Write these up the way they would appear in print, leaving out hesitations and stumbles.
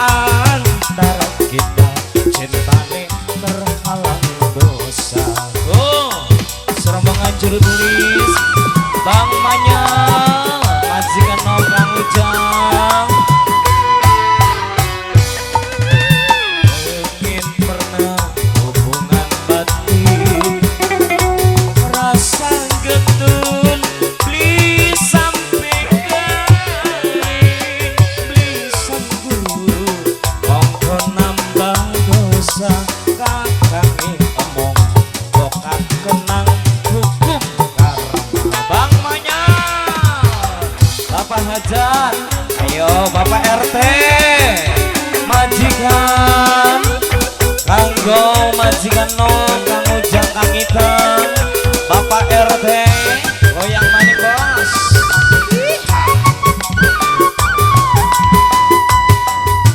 antara kita cintane terhalang dosa. Oh, serombongan juru tulis Bang Manya, majikan orang ujang. Mungkin pernah hubungan batin rasa getun, beli sampai garing, beli sangguru ongko nambah dosa. Kakang omong bokak kenang hukum karma. Bang Manya, Bapak Hajat, ayo Bapak RT, majikan kanggo majikan no kang ujang kang hitam. Bapak RT goyang manik bos.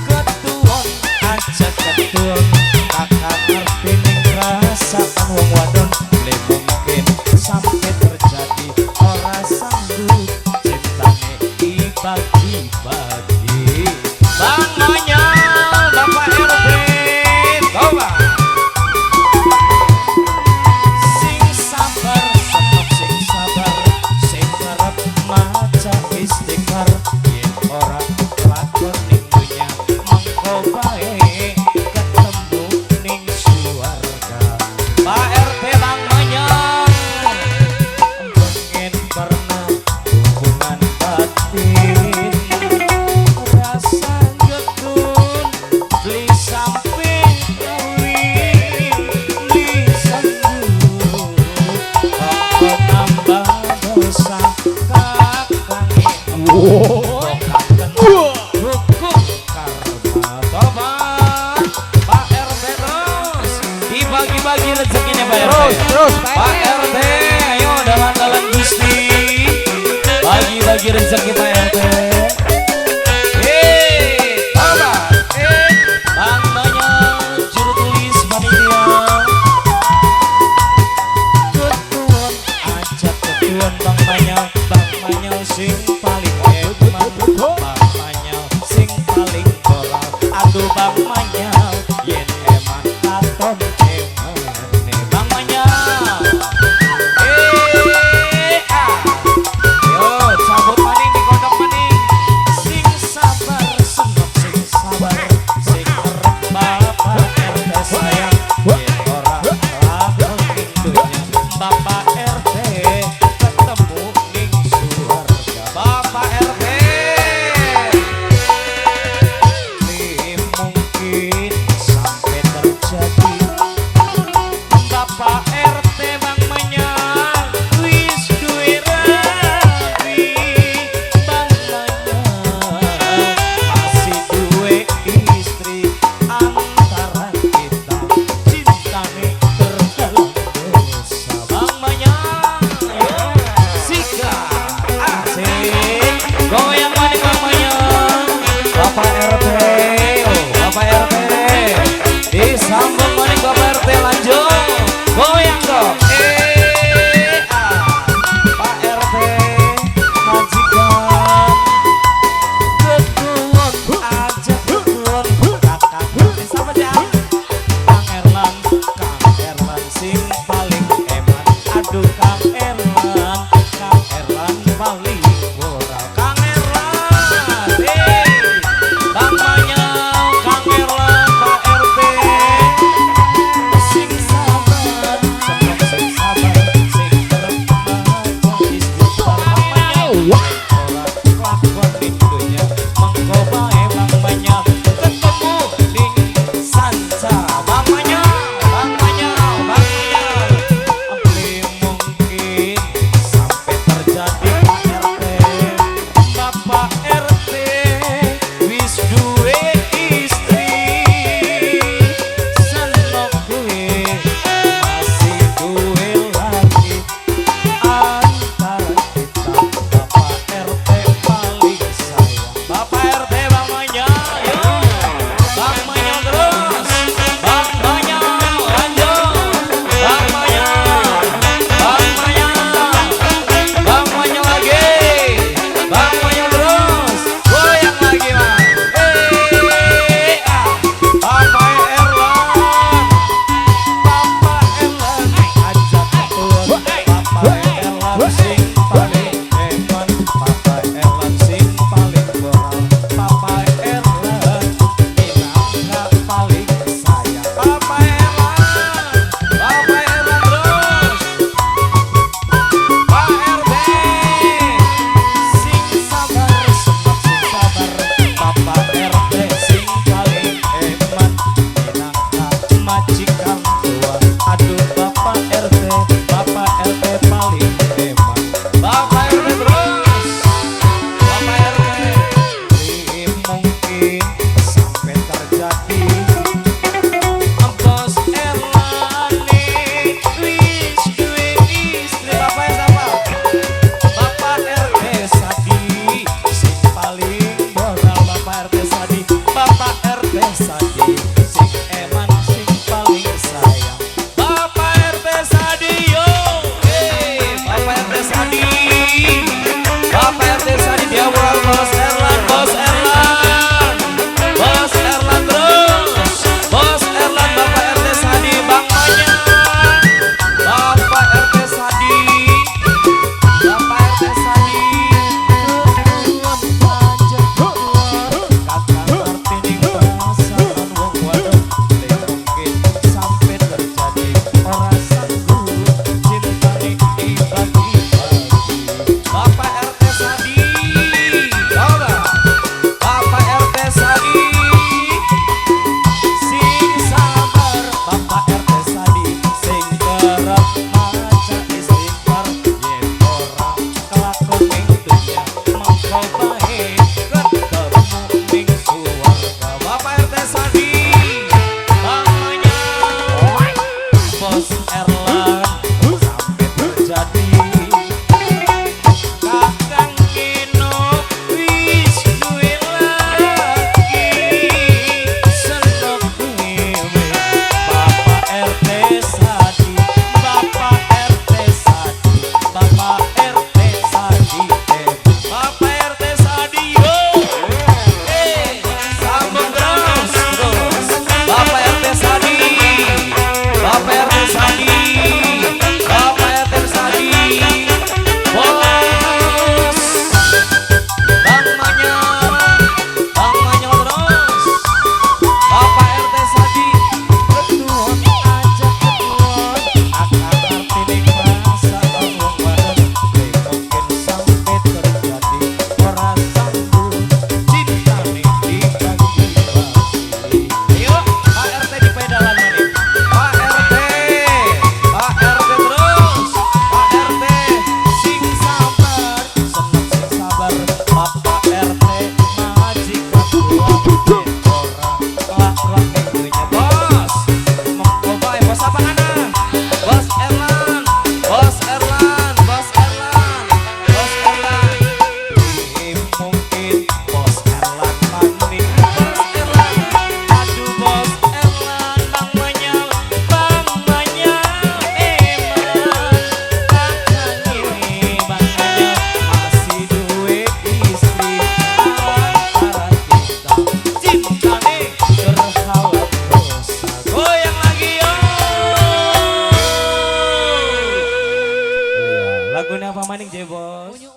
Ketuon aja ketuon, kakak ngerti ning rasaan wong wadon. Le mungkin sampai terjadi ora sanggup cintane dibagi-bagi. Bang Manya, Bapak RT, coba sing sabar, senok sing sabar, sing ngarep maca istighfar. Yen ora lakon ning dunya mengko bae ketemu ning suarga. Pak RT Bang Manya, pengen pernah hubungan batin rasa getun, beli samping kawin, beli sangguru ongko nambah dosa. Kakang bokak kenang hukum karma. Tobat Pak RT terus dibagi-bagi rezekinya Pak RT. Terus Pak RT, ayo dalan-dalan Gusti, bagi-bagi rezeki Pak RT. Tobat, Bang Manya, juru tulis panitia. Ketuan aja ketuan Bang Manya, Bang Manya sing paling eman, Bang Manya sing paling moral. Aduh Bang Manya, yen eman katon emane. Bang Manya, yo cabut maning di kodok maning. Sing sabar, senok sing sabar, sing ngerep Bapak RT sayang. Yen ora lakon ning dunya Bapak RT ketemu ning surga. Bapak RT mungkin terjadi. Bos Erlani wis duwe istri. Bapak siapa? Bapak RT Sadi sing paling moral. Bapak RT Sadi, Bapak RT Sadi sing eman sing paling sayang. Bapak RT Sadi yo, Bapak RT Sadi, Bapak RT Sadi dia moral. Bos Erlan, Bos Erlan, Bos Erlan terus, Bos Erlan, Bapak RT Sadi, Bang Manyan, Bapak RT Sadi, Bapak RT Sadi, ketuan panjang keluar, kakak Martini pasangan wong wadon, mungkin sampai terjadi orang sanggup cinta dibagi-bagi. Bapak RT Sadi, tau gak? Bapak RT Sadi sing sabar, Bapak RT Sadi sing kerep maca istighfar, yen ora kelakon ing dunya mengko bae ketemu ning suwarga. Bapak RT Sadi, Bang Manyan, Bos Erlan sampai terjadi. Kakang Kino wis duwe lagi, seneng ngewe. Bapak RT Sadi, Bapak RT Sadi, Bapak RT Sadi, Bapak RT Sadi yo, sambung terus. Bapak RT Sadi, Bapak RT Sadi, Bapak RT Sadi, bos Bang Manyan, Bang Manyan terus. Bapak RT Sadi, ketuan aja ketuan, akar Kartini merasa wong wadon, mungkin sampai terjadi orang sanggup cinta dibagi-bagi. Ayo Pak RT di pedalan nih, Pak RT, Pak RT terus, Pak RT sing sabar, seneng sing sabar. Bapak RT majikan tua, yen ora kelak-kelak ning dunya. Bos mengko bae. Bos apa ngana? Bos Erlan, Bos Erlan, Bos Erlan, Bos Erlan. Mungkin Bos Erlan maning, Bos Erlan, aduh Bos Erlan, Bang Manyan, Bang Manyan, eman kakang ini Bang Manyan masih duwe istri. Antara kita cintane berhalat dosa. Goyang lagi yo. Lagunya apa maning je bos?